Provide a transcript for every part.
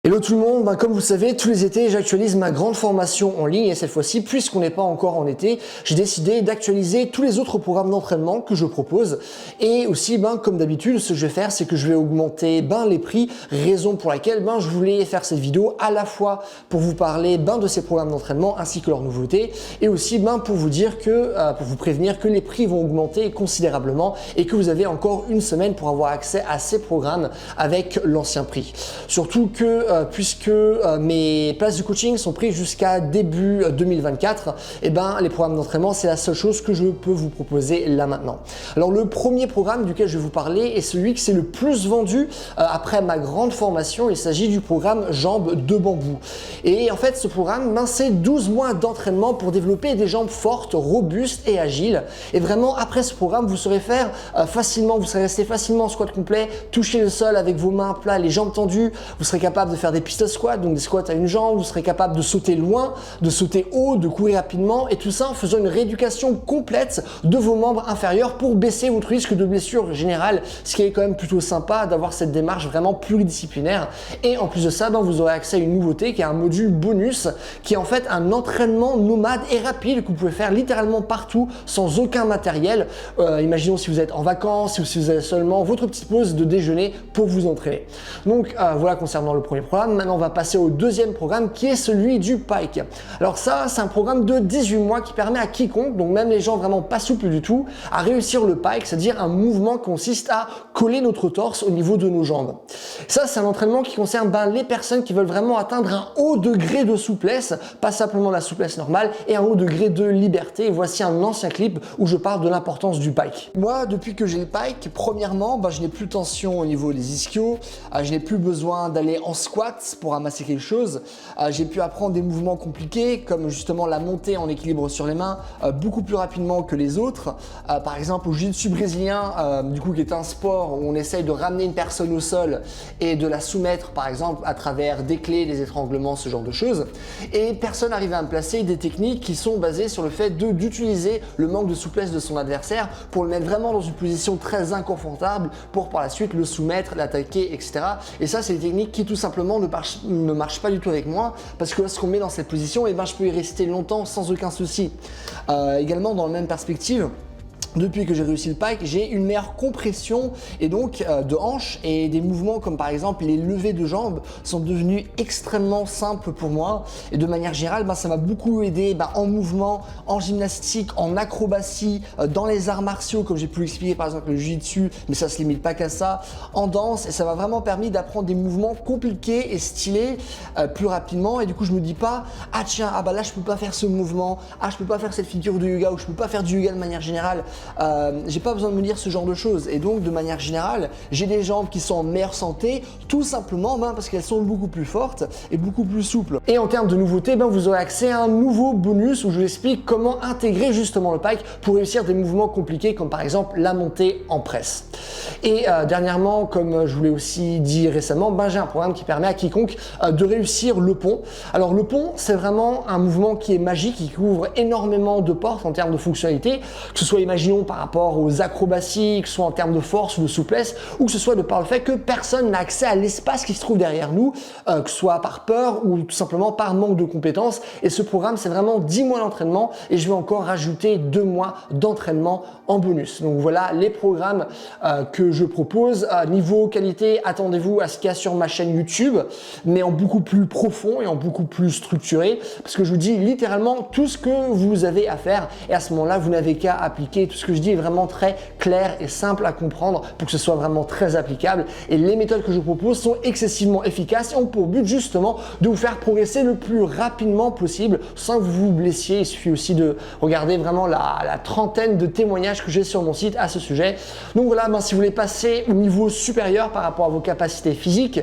Hello tout le monde, comme vous le savez, tous les étés j'actualise ma grande formation en ligne et cette fois-ci, puisqu'on n'est pas encore en été, j'ai décidé d'actualiser tous les autres programmes d'entraînement que je propose et aussi, comme d'habitude, ce que je vais faire, c'est que je vais augmenter les prix, raison pour laquelle je voulais faire cette vidéo à la fois pour vous parler de ces programmes d'entraînement ainsi que leurs nouveautés et aussi pour vous dire que, pour vous prévenir que les prix vont augmenter considérablement et que vous avez encore une semaine pour avoir accès à ces programmes avec l'ancien prix. Surtout que puisque mes places de coaching sont prises jusqu'à début 2024, les programmes d'entraînement, c'est la seule chose que je peux vous proposer là maintenant. Alors le premier programme duquel je vais vous parler est celui qui c'est le plus vendu après ma grande formation. Il s'agit du programme Jambes de bambou. Et en fait, ce programme, c'est 12 mois d'entraînement pour développer des jambes fortes, robustes et agiles. Et vraiment, après ce programme, vous saurez faire facilement, vous serez resté facilement en squat complet, toucher le sol avec vos mains à plat, les jambes tendues. Vous serez capable de faire des pistol squats, donc des squats à une jambe. Vous serez capable de sauter loin, de sauter haut, de courir rapidement et tout ça en faisant une rééducation complète de vos membres inférieurs pour baisser votre risque de blessure générale, ce qui est quand même plutôt sympa d'avoir cette démarche vraiment pluridisciplinaire. Et en plus de ça, vous aurez accès à une nouveauté qui est un module bonus qui est en fait un entraînement nomade et rapide que vous pouvez faire littéralement partout sans aucun matériel. Imaginons si vous êtes en vacances ou si vous avez seulement votre petite pause de déjeuner pour vous entraîner. Donc voilà concernant le premier programme. Maintenant, on va passer au deuxième programme qui est celui du Pike. Alors ça, c'est un programme de 18 mois qui permet à quiconque, donc même les gens vraiment pas souples du tout, à réussir le Pike, c'est-à-dire un mouvement qui consiste à coller notre torse au niveau de nos jambes. Ça, c'est un entraînement qui concerne les personnes qui veulent vraiment atteindre un haut degré de souplesse, pas simplement la souplesse normale, et un haut degré de liberté. Et voici un ancien clip où je parle de l'importance du Pike. Moi, depuis que j'ai le Pike, premièrement, je n'ai plus de tension au niveau des ischios, je n'ai plus besoin d'aller en squat pour ramasser quelque chose. J'ai pu apprendre des mouvements compliqués comme justement la montée en équilibre sur les mains beaucoup plus rapidement que les autres. Par exemple au jiu-jitsu brésilien, qui est un sport où on essaye de ramener une personne au sol et de la soumettre par exemple à travers des clés, des étranglements, ce genre de choses. Et personne n'arrive à me placer des techniques qui sont basées sur le fait d'utiliser le manque de souplesse de son adversaire pour le mettre vraiment dans une position très inconfortable pour par la suite le soumettre, l'attaquer, etc. Et ça, c'est des techniques qui tout simplement ne marchent pas du tout avec moi parce que lorsqu'on met dans cette position, je peux y rester longtemps sans aucun souci. Également, dans la même perspective, depuis que j'ai réussi le Pike, j'ai une meilleure compression et donc de hanches et des mouvements comme par exemple les levées de jambes sont devenus extrêmement simples pour moi et de manière générale ça m'a beaucoup aidé en mouvement, en gymnastique, en acrobatie, dans les arts martiaux comme j'ai pu l'expliquer par exemple le jiu-jitsu, mais ça se limite pas qu'à ça, en danse, et ça m'a vraiment permis d'apprendre des mouvements compliqués et stylés plus rapidement. Et du coup je me dis pas là je peux pas faire ce mouvement, je peux pas faire cette figure de yoga ou je peux pas faire du yoga de manière générale. J'ai pas besoin de me dire ce genre de choses et donc de manière générale j'ai des jambes qui sont en meilleure santé tout simplement parce qu'elles sont beaucoup plus fortes et beaucoup plus souples. Et en termes de nouveautés, vous aurez accès à un nouveau bonus où je vous explique comment intégrer justement le Pike pour réussir des mouvements compliqués comme par exemple la montée en presse. Et dernièrement, comme je vous l'ai aussi dit récemment, j'ai un programme qui permet à quiconque de réussir le pont. Alors le pont, c'est vraiment un mouvement qui est magique, qui couvre énormément de portes en termes de fonctionnalité, que ce soit imaginons par rapport aux acrobaties, que ce soit en termes de force ou de souplesse, ou que ce soit de par le fait que personne n'a accès à l'espace qui se trouve derrière nous, que ce soit par peur ou tout simplement par manque de compétences. Et ce programme, c'est vraiment 10 mois d'entraînement et je vais encore rajouter 2 mois d'entraînement en bonus. Donc voilà les programmes que je propose. Niveau qualité, attendez-vous à ce qu'il y a sur ma chaîne YouTube, mais en beaucoup plus profond et en beaucoup plus structuré, parce que je vous dis littéralement tout ce que vous avez à faire et à ce moment-là, vous n'avez qu'à appliquer. Tout ce que je dis est vraiment très clair et simple à comprendre pour que ce soit vraiment très applicable. Et les méthodes que je propose sont excessivement efficaces et ont pour but justement de vous faire progresser le plus rapidement possible sans que vous vous blessiez. Il suffit aussi de regarder vraiment la trentaine de témoignages que j'ai sur mon site à ce sujet. Donc voilà, si vous voulez passer au niveau supérieur par rapport à vos capacités physiques,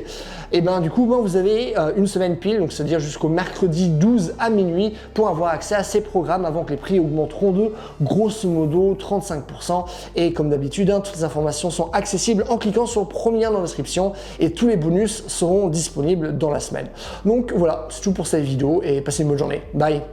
et du coup vous avez une semaine pile, donc c'est-à-dire jusqu'au mercredi 12 à minuit pour avoir accès à ces programmes avant que les prix augmenteront de grosso modo 35%. Et comme d'habitude, toutes les informations sont accessibles en cliquant sur le premier lien dans la description et tous les bonus seront disponibles dans la semaine. Donc voilà, c'est tout pour cette vidéo et passez une bonne journée. Bye!